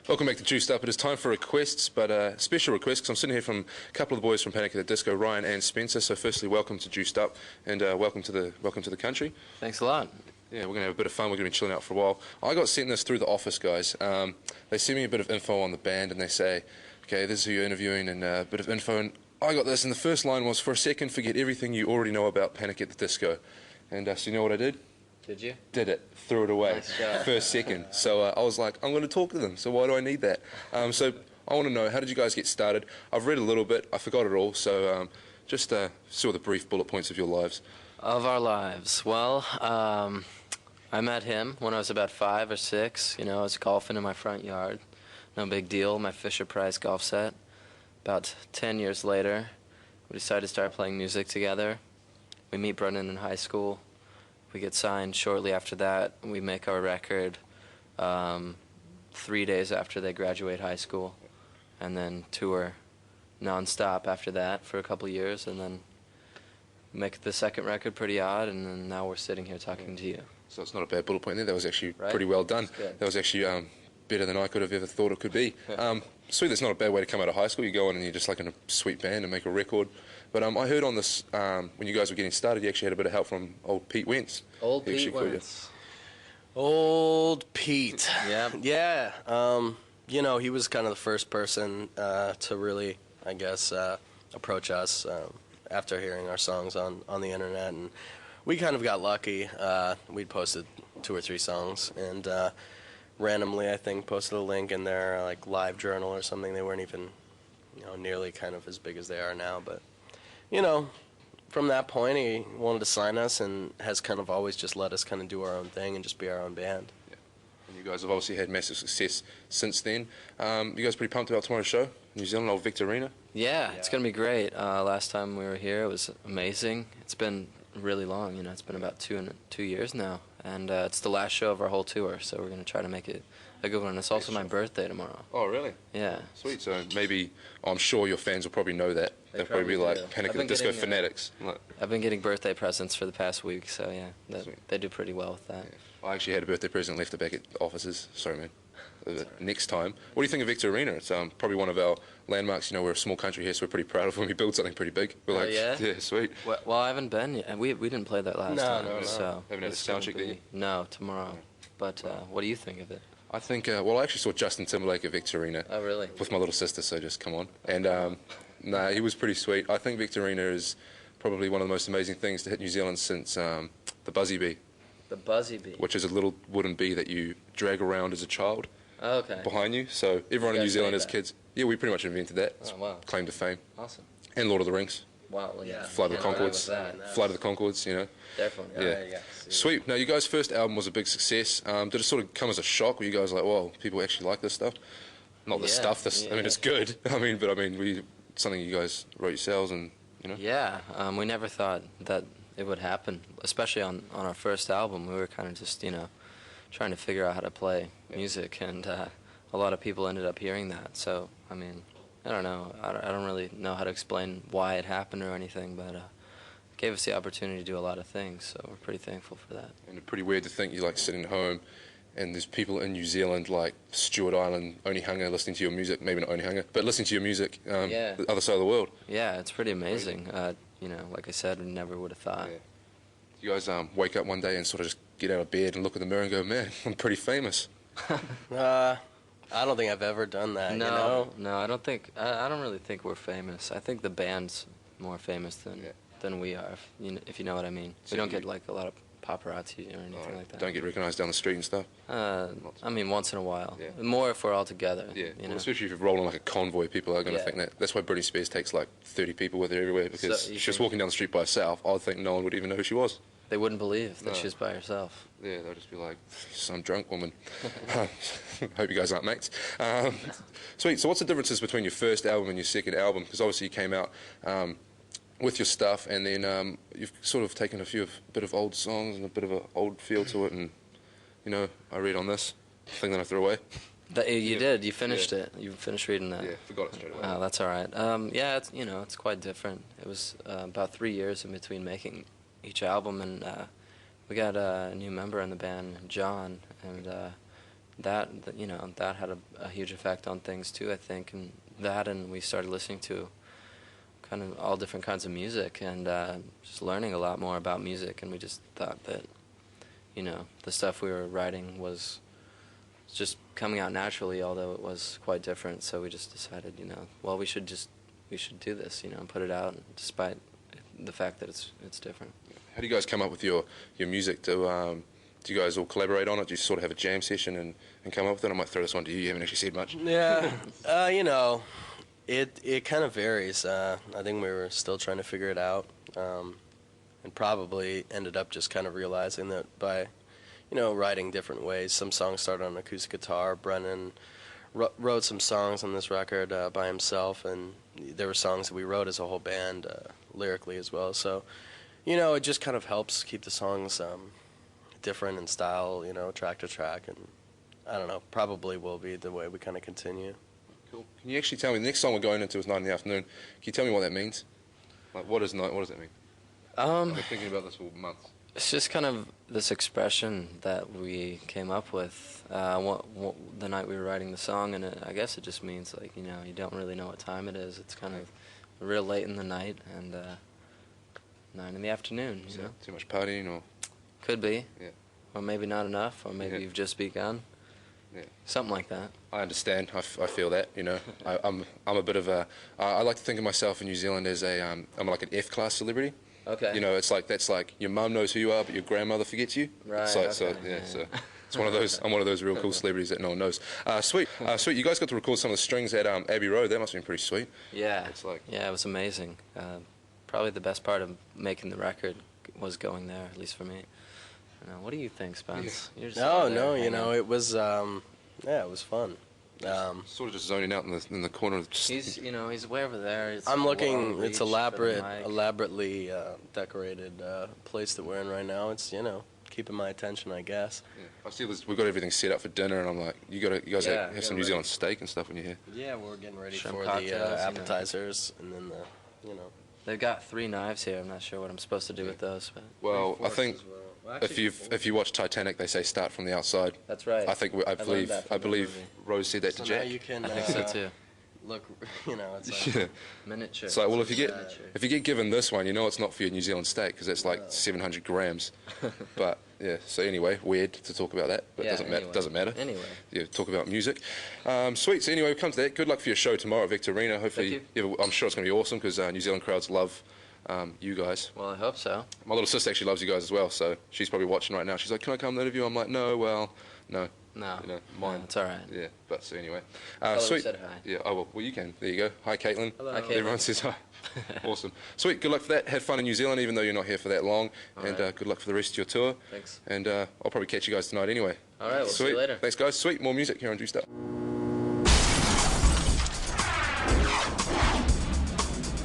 Welcome back to Juiced Up. It is time for requests, but special requests because I'm sitting here from a couple of the boys from Panic at the Disco, Ryan and Spencer. So firstly, welcome to Juiced Up, and welcome to the country. Thanks a lot. Yeah, we're going to have a bit of fun. We're going to be chilling out for a while. I got sent this through the office, guys. They send me a bit of info on the band, and they say, okay, this is who you're interviewing, and a bit of info. And I got this, and the first line was, for a second, forget everything you already know about Panic at the Disco. And so you know what I did? Did you? Did it. Threw it away. Nice job. First second. So I was like, I'm going to talk to them, so why do I need that? So I want to know, how did you guys get started? I've read a little bit. I forgot it all, so just saw the brief bullet points of your lives. Of our lives. Well, I met him when I was about 5 or 6. You know, I was golfing in my front yard. No big deal. My Fisher Price golf set. About 10 years later, we decided to start playing music together. We meet Brennan in high school. We get signed shortly after that. We make our record 3 days after they graduate high school, and then tour non-stop after that for a couple of years, and then make the second record, Pretty Odd, and then now we're sitting here talking to you. So it's not a bad bullet point there. That was actually pretty well done. That was actually better than I could have ever thought it could be. Sweet, that's not a bad way to come out of high school. You go in and you're just like in a sweet band and make a record. But I heard on this, when you guys were getting started, you actually had a bit of help from old Pete Wentz. Old Pete Wentz. Old Pete. Yeah. Yeah. You know, he was kind of the first person to really, I guess, approach us after hearing our songs on the internet. And we kind of got lucky. We'd posted 2 or 3 songs, and randomly, I think, posted a link in their like live journal or something. They weren't even, you know, nearly kind of as big as they are now, but you know, from that point, he wanted to sign us and has kind of always just let us kind of do our own thing and just be our own band. Yeah. And you guys have obviously had massive success since then. You guys pretty pumped about tomorrow's show, New Zealand, old Victor Arena? Yeah, it's going to be great. Last time we were here, it was amazing. It's been really long, you know, it's been about 2 years now. And it's the last show of our whole tour, so we're going to try to make it a good one. It's also my birthday tomorrow. Oh, really? Yeah. Sweet. So maybe, I'm sure your fans will probably know that. They'll probably be like Panic at the Disco fanatics. I've been getting birthday presents for the past week, so yeah, they do pretty well with that. Yeah. I actually had a birthday present left it back at the offices. Sorry, man. Next time. What do you think of Victor Arena? It's probably one of our landmarks. You know, we're a small country here, so we're pretty proud of when we build something pretty big. We're like, yeah, sweet. Well, I haven't been yet. We didn't play that last time. No. So haven't had a sound check there? No, tomorrow. But what do you think of it? I think, well, I actually saw Justin Timberlake at Victor Arena. Oh, really? With my little sister, so just come on. And, nah, he was pretty sweet. I think Victor Arena is probably one of the most amazing things to hit New Zealand since the Buzzy Bee. The Buzzy Bee? Which is a little wooden bee that you drag around as a child. Oh, okay. Behind you. So everyone in New Zealand as kids. Yeah, we pretty much invented that. Oh, wow. Claim to fame. Awesome. And Lord of the Rings. Wow, yeah. Flight of the Conchords. Flight of the Conchords, you know. Definitely. Yeah. Sweet. Now, you guys' first album was a big success. Did it sort of come as a shock? Were you guys like, whoa, people actually like this stuff? Not this stuff. I mean, it's good. I mean, something you guys wrote yourselves and, you know. Yeah. We never thought that it would happen, especially on our first album. We were kind of just, you know, trying to figure out how to play music, and a lot of people ended up hearing that. So, I mean, I don't know. I don't really know how to explain why it happened or anything, but it gave us the opportunity to do a lot of things, so we're pretty thankful for that. And it's pretty weird to think you're like sitting at home and there's people in New Zealand like Stewart Island, Onehunga, listening to your music, maybe not Onehunga, but listening to your music the other side of the world. Yeah, it's pretty amazing. You know, like I said, we never would have thought. Yeah. You guys wake up one day and sort of just get out of bed and look in the mirror and go, man, I'm pretty famous. I don't think I've ever done that. No, you know? No, I don't think. I don't really think we're famous. I think the band's more famous than we are. If you know what I mean. So we don't get like a lot of paparazzi or anything like that. Don't get recognized down the street and stuff. I mean, once in a while. Yeah. More if we're all together. Yeah. You know? Especially if you're rolling like a convoy, people are going to think that. That's why Britney Spears takes like 30 people with her everywhere, because if she was walking down the street by herself, I'd think no one would even know who she was. They wouldn't believe that she was by herself. Yeah, they'll just be like, some drunk woman. Hope you guys aren't mates. Sweet. So what's the differences between your first album and your second album? Because obviously you came out with your stuff, and then you've sort of taken a bit of old songs and a bit of an old feel to it, and, you know, I read on this thing that I threw away. You did. You finished it. You finished reading that. Yeah, forgot it straight away. Oh, that's all right. Yeah, it's quite different. It was about 3 years in between making each album, and we got a new member in the band, John, and you know, that had a huge effect on things too, I think, and we started listening to kind of all different kinds of music and just learning a lot more about music, and we just thought that, you know, the stuff we were writing was just coming out naturally, although it was quite different. So we just decided, you know, well, we should do this, you know, and put it out, despite the fact that it's different. How do you guys come up with your music? Do you guys all collaborate on it? Do you sort of have a jam session and come up with it? I might throw this one to you. You haven't actually said much. Yeah, you know, it kind of varies. I think we were still trying to figure it out, and probably ended up just kind of realizing that by, you know, writing different ways. Some songs started on acoustic guitar. Brennan wrote some songs on this record by himself, and there were songs that we wrote as a whole band, lyrically as well. So, you know, it just kind of helps keep the songs different in style, you know, track to track, and I don't know, probably will be the way we kind of continue. Cool. Can you actually tell me, the next song we're going into is Night in the Afternoon. Can you tell me what that means? Like, what does that mean? I've been thinking about this for months. It's just kind of this expression that we came up with the night we were writing the song, and I guess it just means, like, you know, you don't really know what time it is. It's kind of real late in the night, and 9 in the afternoon, you know? Too much partying, or? Could be. Yeah. Or maybe not enough, or maybe you've just begun. Yeah. Something like that. I understand. I feel that, you know. I'm a bit of a. I like to think of myself in New Zealand as I'm like an F-class celebrity. Okay. You know, that's like your mum knows who you are, but your grandmother forgets you. Right. So, okay. so it's one of those. I'm one of those real cool celebrities that no one knows. Sweet. You guys got to record some of the strings at Abbey Road. That must have been pretty sweet. Yeah. It's like. Yeah, it was amazing. Probably the best part of making the record was going there, at least for me. What do you think, Spence? Yeah. You're just No, you know, it was, yeah, it was fun. Sort of just zoning out in the corner. He's way over there. I'm looking. It's elaborately decorated place that we're in right now. It's, you know, keeping my attention, I guess. Yeah. I see we've got everything set up for dinner, and I'm like, you guys have some New Zealand steak and stuff when you're here. Yeah, we're getting ready Shrimp for cocktails, the appetizers, and then the, you know. They've got 3 knives here. I'm not sure what I'm supposed to do with those, but Well, I think if you watch Titanic, they say start from the outside. that's right. I believe Rose said that to So Jack. now you can I think so too. look, you know, it's like, Yeah. Miniature. So, well, if you get given this one, you know it's not for your New Zealand steak because it's like 700 grams. But yeah. So anyway, weird to talk about that, but Yeah, it doesn't matter. Anyway. Yeah, talk about music. Sweet. So anyway, we come to that. Good luck for your show tomorrow at Victorina. Hopefully, I'm sure it's going to be awesome because New Zealand crowds love you guys. Well, I hope so. My little sister actually loves you guys as well, so she's probably watching right now. She's like, "Can I come to the interview?" I'm like, "No, well, no." No. You know, mine. No, it's all right. Yeah, but so anyway. Tell her we Sweet. said hi. Yeah, oh, well, you can. There you go. Hi, Caitlin. Hello. Hi, Caitlin. Everyone says hi. Awesome. Sweet. Good luck for that. Have fun in New Zealand, even though you're not here for that long. All and right. good luck for the rest of your tour. Thanks. And I'll probably catch you guys tonight anyway. All right, we'll Sweet. see you later. Thanks, guys. Sweet. More music here on Juiced Up.